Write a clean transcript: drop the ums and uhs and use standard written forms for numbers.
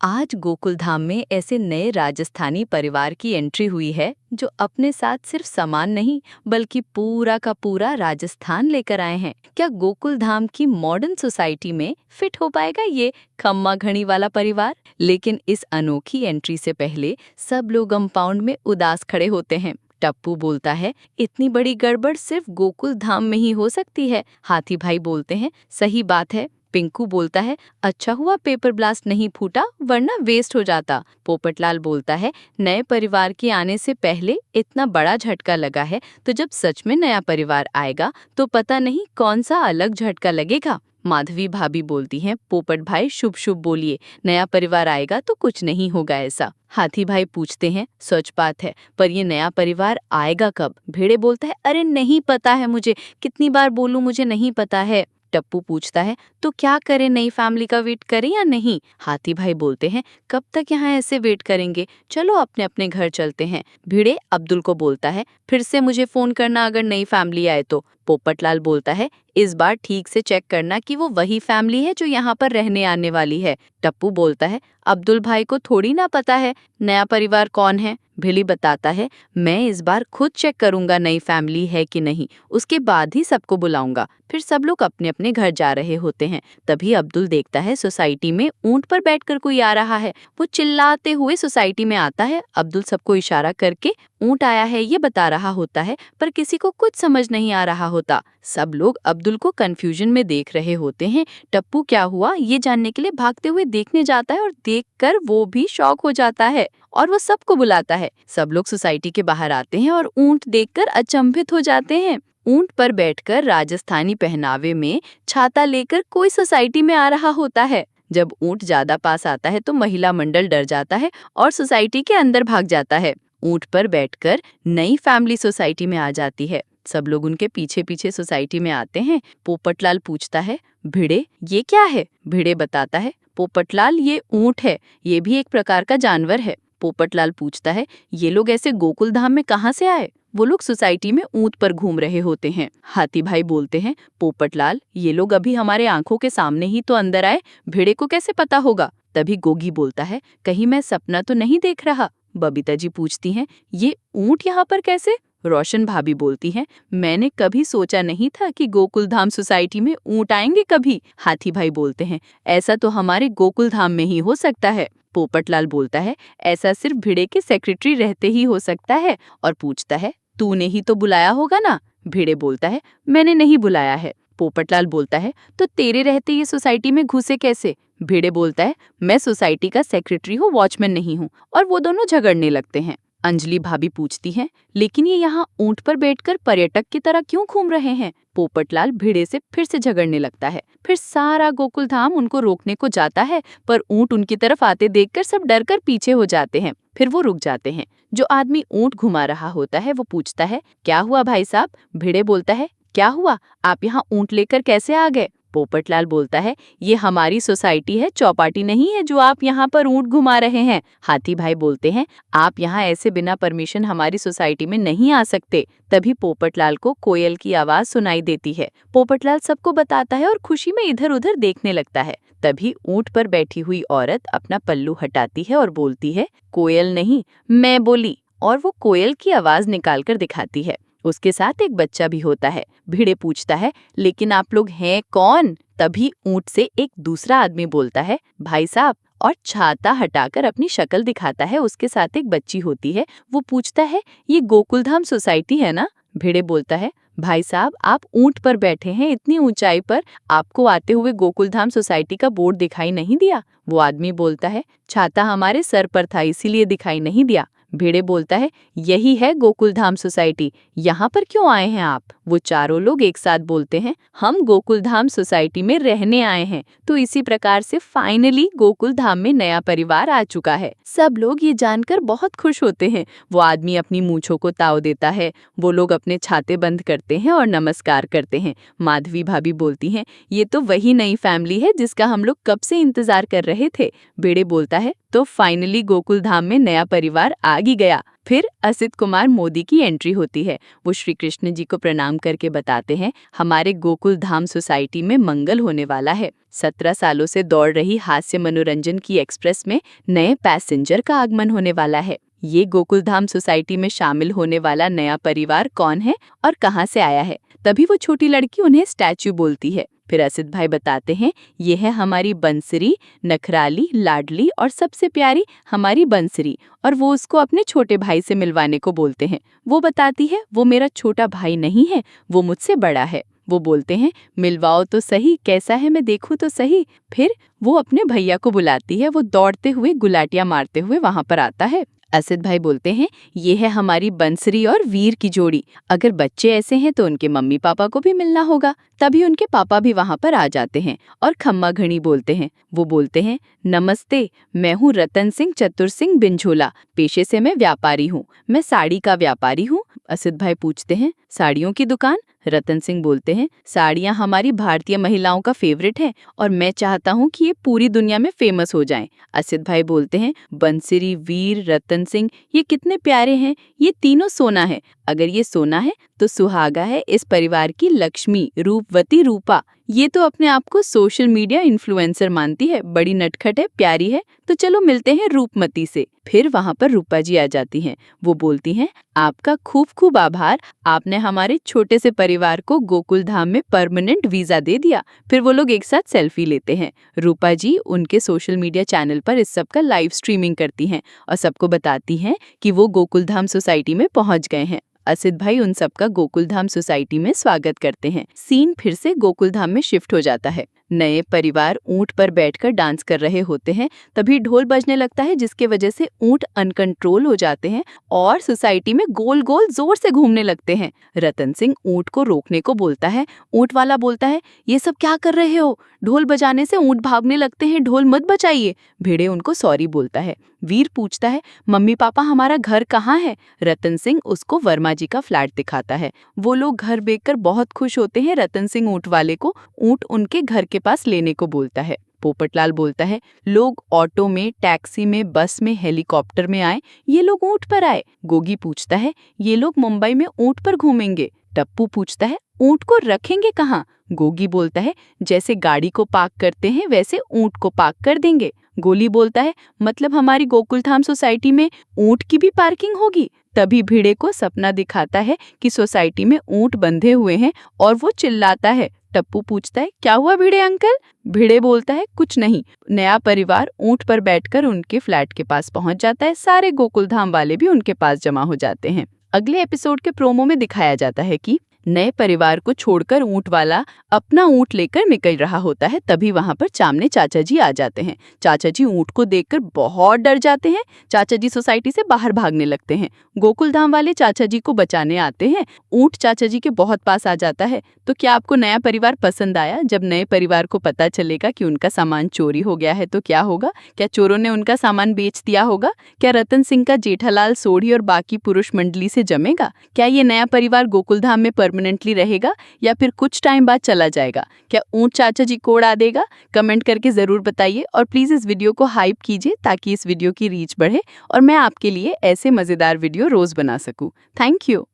आज गोकुल धाम में ऐसे नए राजस्थानी परिवार की एंट्री हुई है जो अपने साथ सिर्फ सामान नहीं बल्कि पूरा का पूरा राजस्थान लेकर आए हैं। क्या गोकुल धाम की मॉडर्न सोसाइटी में फिट हो पाएगा ये खम्मा घड़ी वाला परिवार? लेकिन इस अनोखी एंट्री से पहले सब लोग कंपाउंड में उदास खड़े होते हैं। टप्पू बोलता है, इतनी बड़ी गड़बड़ सिर्फ गोकुल धाम में ही हो सकती है। हाथी भाई बोलते हैं, सही बात है। पिंकू बोलता है, अच्छा हुआ पेपर ब्लास्ट नहीं फूटा वरना वेस्ट हो जाता। पोपटलाल बोलता है, नए परिवार के आने से पहले इतना बड़ा झटका लगा है तो जब सच में नया परिवार आएगा तो पता नहीं कौन सा अलग झटका लगेगा। माधवी भाभी बोलती हैं, पोपट भाई शुभ शुभ बोलिए, नया परिवार आएगा तो कुछ नहीं होगा ऐसा। हाथी भाई पूछते हैं, सच बात है, पर ये नया परिवार आएगा कब? भेड़े बोलता है, अरे नहीं पता है मुझे, कितनी बार बोलूं मुझे नहीं पता है। टप्पू पूछता है, तो क्या करें, नई फैमिली का वेट करें या नहीं? हाथी भाई बोलते हैं, कब तक यहाँ ऐसे वेट करेंगे, चलो अपने अपने घर चलते हैं। भिड़े अब्दुल को बोलता है, फिर से मुझे फोन करना अगर नई फैमिली आए तो। पोपटलाल बोलता है, इस बार ठीक से चेक करना कि वो वही फैमिली है जो यहाँ पर रहने आने वाली है। टप्पू बोलता है, अब्दुल भाई को थोड़ी ना पता है नया परिवार कौन है। भिली बताता है, मैं इस बार खुद चेक करूंगा नई फैमिली है कि नहीं, उसके बाद ही सबको बुलाऊंगा। फिर सब लोग अपने अपने घर जा रहे होते हैं। तभी अब्दुल देखता है सोसाइटी में ऊंट पर बैठकर कोई आ रहा है। वो चिल्लाते हुए सोसाइटी में आता है। अब्दुल सबको इशारा करके ऊंट आया है ये बता रहा होता है, पर किसी को कुछ समझ नहीं आ रहा होता। सब लोग अब्दुल को कंफ्यूजन में देख रहे होते हैं। टप्पू क्या हुआ ये जानने के लिए भागते हुए देखने जाता है और देखकर वो भी शॉक हो जाता है और वो सबको बुलाता है। सब लोग सोसाइटी के बाहर आते हैं और ऊंट देखकर अचंभित हो जाते हैं। ऊंट पर बैठकर राजस्थानी पहनावे में छाता लेकर कोई सोसाइटी में आ रहा होता है। जब ऊंट ज्यादा पास आता है तो महिला मंडल डर जाता है और सोसाइटी के अंदर भाग जाता है। ऊंट पर बैठकर नई फैमिली सोसाइटी में आ जाती है। सब लोग उनके पीछे पीछे सोसाइटी में आते हैं। पोपटलाल पूछता है, भिड़े ये क्या है? भिड़े बताता है, पोपटलाल ये ऊंट है, ये भी एक प्रकार का जानवर है। पोपटलाल पूछता है, ये लोग ऐसे गोकुल धाम में कहाँ से आए? वो लोग सोसाइटी में ऊंट पर घूम रहे होते हैं। हाथी भाई बोलते हैं, पोपटलाल ये लोग अभी हमारे आंखों के सामने ही तो अंदर आए, भिड़े को कैसे पता होगा? तभी गोगी बोलता है, कहीं मैं सपना तो नहीं देख रहा? बबीता जी पूछती हैं, ये ऊंट यहाँ पर कैसे? रोशन भाभी बोलती हैं, मैंने कभी सोचा नहीं था कि गोकुल धाम सोसाइटी में ऊंट आएंगे कभी। हाथी भाई बोलते हैं, ऐसा तो हमारे गोकुल धाम में ही हो सकता है। पोपटलाल बोलता है, ऐसा सिर्फ भिड़े के सेक्रेटरी रहते ही हो सकता है, और पूछता है, तूने ही तो बुलाया होगा ना? भिड़े बोलता है, मैंने नहीं बुलाया है। पोपटलाल बोलता है, तो तेरे रहते ये सोसाइटी में घुसे कैसे? भिड़े बोलता है, मैं सोसाइटी का सेक्रेटरी हूँ, वॉचमैन नहीं हूँ। और वो दोनों झगड़ने लगते हैं। अंजलि भाभी पूछती हैं, लेकिन ये यहाँ ऊंट पर बैठकर पर्यटक की तरह क्यों घूम रहे हैं? पोपटलाल भिड़े से फिर से झगड़ने लगता है। फिर सारा गोकुल धाम उनको रोकने को जाता है, पर ऊंट उनकी तरफ आते देखकर सब डरकर पीछे हो जाते हैं। फिर वो रुक जाते हैं। जो आदमी ऊंट घुमा रहा होता है वो पूछता है, क्या हुआ भाई साहब? भिड़े बोलता है, क्या हुआ, आप यहाँ ऊंट लेकर कैसे आ गए? पोपटलाल बोलता है, ये हमारी सोसाइटी है, चौपाटी नहीं है जो आप यहाँ पर ऊंट घुमा रहे हैं। हाथी भाई बोलते हैं, आप यहाँ ऐसे बिना परमिशन हमारी सोसाइटी में नहीं आ सकते। तभी पोपटलाल को कोयल की आवाज सुनाई देती है। पोपटलाल सबको बताता है और खुशी में इधर उधर देखने लगता है। तभी ऊंट पर बैठी हुई औरत अपना पल्लू हटाती है और बोलती है, कोयल नहीं, मैं बोली, और वो कोयल की आवाज निकाल कर दिखाती है। उसके साथ एक बच्चा भी होता है। भिड़े पूछता है, लेकिन आप लोग हैं कौन? तभी ऊंट से एक दूसरा आदमी बोलता है, भाई साहब, और छाता हटाकर अपनी शक्ल दिखाता है। उसके साथ एक बच्ची होती है। वो पूछता है, ये गोकुलधाम सोसाइटी है ना? भिड़े बोलता है, भाई साहब आप ऊंट पर बैठे हैं इतनी ऊंचाई पर, आपको आते हुए गोकुलधाम सोसाइटी का बोर्ड दिखाई नहीं दिया? वो आदमी बोलता है, छाता हमारे सर पर था इसीलिए दिखाई नहीं दिया। भिड़े बोलता है, यही है गोकुलधाम सोसाइटी, यहाँ पर क्यों आए हैं आप? वो चारों लोग एक साथ बोलते हैं, हम गोकुलधाम सोसाइटी में रहने आए हैं। तो इसी प्रकार से फाइनली गोकुलधाम में नया परिवार आ चुका है। सब लोग ये जानकर बहुत खुश होते हैं। वो आदमी अपनी मूंछों को ताव देता है। वो लोग अपने छाते बंद करते हैं और नमस्कार करते हैं। माधवी भाभी बोलती हैं, ये तो वही नई फैमिली है जिसका हम लोग कब से इंतजार कर रहे थे। भिड़े बोलता है, तो फाइनली गोकुलधाम में नया परिवार आ ही गया। फिर असित कुमार मोदी की एंट्री होती है। वो श्री कृष्ण जी को प्रणाम करके बताते हैं, हमारे गोकुल धाम सोसाइटी में मंगल होने वाला है। 17 सालों से दौड़ रही हास्य मनोरंजन की एक्सप्रेस में नए पैसेंजर का आगमन होने वाला है। ये गोकुल धाम सोसाइटी में शामिल होने वाला नया परिवार कौन है और कहाँ से आया है? तभी वो छोटी लड़की उन्हें स्टैचू बोलती है। फिर असित भाई बताते हैं, ये है हमारी बंसरी, नखराली, लाडली और सबसे प्यारी हमारी बंसरी, और वो उसको अपने छोटे भाई से मिलवाने को बोलते हैं। वो बताती है, वो मेरा छोटा भाई नहीं है, वो मुझसे बड़ा है। वो बोलते हैं, मिलवाओ तो सही, कैसा है मैं देखूं तो सही। फिर वो अपने भैया को बुलाती है। वो दौड़ते हुए गुलाटियां मारते हुए वहां पर आता है। असित भाई बोलते हैं, ये है हमारी बंसरी और वीर की जोड़ी। अगर बच्चे ऐसे हैं तो उनके मम्मी पापा को भी मिलना होगा। तभी उनके पापा भी वहां पर आ जाते हैं और खम्मा घड़ी बोलते हैं। वो बोलते हैं, नमस्ते, मैं हूँ रतन सिंह चतुर सिंह बिंझोला। पेशे से मैं व्यापारी हूँ, मैं साड़ी का व्यापारी हूँ। असित भाई पूछते हैं, साड़ियों की दुकान? रतन सिंह बोलते हैं, साड़ियाँ हमारी भारतीय महिलाओं का फेवरेट है और मैं चाहता हूँ कि ये पूरी दुनिया में फेमस हो जाएं। असित भाई बोलते हैं, बंसरी, वीर, रतन सिंह, ये कितने प्यारे हैं। ये तीनों सोना है। अगर ये सोना है तो सुहागा है इस परिवार की लक्ष्मी, रूपवती रूपा। ये तो अपने आप को सोशल मीडिया इन्फ्लुएंसर मानती है, बड़ी नटखट है, प्यारी है, तो चलो मिलते हैं रूपमती से। फिर वहां पर रूपा जी आ जाती हैं। वो बोलती हैं, आपका खूब खूब आभार, आपने हमारे छोटे से परिवार को गोकुल धाम में परमानेंट वीजा दे दिया। फिर वो लोग एक साथ सेल्फी लेते हैं। रूपा जी उनके सोशल मीडिया चैनल पर इस सब का लाइव स्ट्रीमिंग करती हैं और सबको बताती हैं कि वो गोकुल धाम सोसाइटी में पहुंच गए हैं। असित भाई उन सबका गोकुल धाम सोसाइटी में स्वागत करते हैं। सीन फिर से गोकुल धाम में शिफ्ट हो जाता है। नए परिवार ऊंट पर बैठकर डांस कर रहे होते हैं। तभी ढोल बजने लगता है, जिसके वजह से ऊंट अनकंट्रोल हो जाते हैं और सोसाइटी में गोल गोल जोर से घूमने लगते हैं। रतन सिंह ऊंट को रोकने को बोलता है। ऊंट वाला बोलता है, ये सब क्या कर रहे हो? ढोल बजाने से ऊंट भागने लगते हैं, ढोल मत बजाइए। भेड़े उनको सॉरी बोलता है। वीर पूछता है, मम्मी पापा हमारा घर कहाँ है? रतन सिंह उसको वर्मा जी का फ्लैट दिखाता है। वो लोग घर देखकर बहुत खुश होते हैं। रतन सिंह ऊंट वाले को ऊंट उनके घर के पास लेने को बोलता है। पोपटलाल बोलता है, लोग ऑटो में, टैक्सी में, बस में, हेलीकॉप्टर में आए, ये लोग ऊंट पर आए। गोगी पूछता है, ये लोग मुंबई में ऊंट पर घूमेंगे। टप्पू पूछता है, ऊंट को रखेंगे कहाँ? गोगी बोलता है, जैसे गाड़ी को पार्क करते हैं वैसे ऊंट को पार्क कर देंगे। गोली बोलता है, मतलब हमारी गोकुल धाम सोसाइटी में ऊंट की भी पार्किंग होगी? तभी भिड़े को सपना दिखाता है कि सोसाइटी में ऊंट बंधे हुए हैं और वो चिल्लाता है। टप्पू पूछता है, क्या हुआ भिड़े अंकल? भिड़े बोलता है, कुछ नहीं। नया परिवार ऊंट पर बैठकर उनके फ्लैट के पास पहुंच जाता है। सारे गोकुल धाम वाले भी उनके पास जमा हो जाते हैं। अगले एपिसोड के प्रोमो में दिखाया जाता है कि नए परिवार को छोड़कर ऊंट वाला अपना ऊंट लेकर निकल रहा होता है। तभी वहां पर सामने चाचा जी आ जाते हैं। चाचा जी ऊंट को देखकर बहुत डर जाते हैं। चाचा जी सोसाइटी से बाहर भागने लगते हैं। गोकुल धाम वाले चाचा जी को बचाने आते हैं। ऊंट चाचा जी के बहुत पास आ जाता है। तो क्या आपको नया परिवार पसंद आया? जब नए परिवार को पता चलेगा कि उनका सामान चोरी हो गया है तो क्या होगा? क्या चोरों ने उनका सामान बेच दिया होगा? क्या रतन सिंह का जेठालाल, सोढ़ी और बाकी पुरुष मंडली से जमेगा? क्या ये नया परिवार गोकुल धाम में परमानेंटली रहेगा या फिर कुछ टाइम बाद चला जाएगा? क्या ऊंट चाचा जी को उड़ा देगा? कमेंट करके जरूर बताइए और प्लीज इस वीडियो को हाइप कीजिए ताकि इस वीडियो की रीच बढ़े और मैं आपके लिए ऐसे मजेदार वीडियो रोज बना सकूं। Thank you.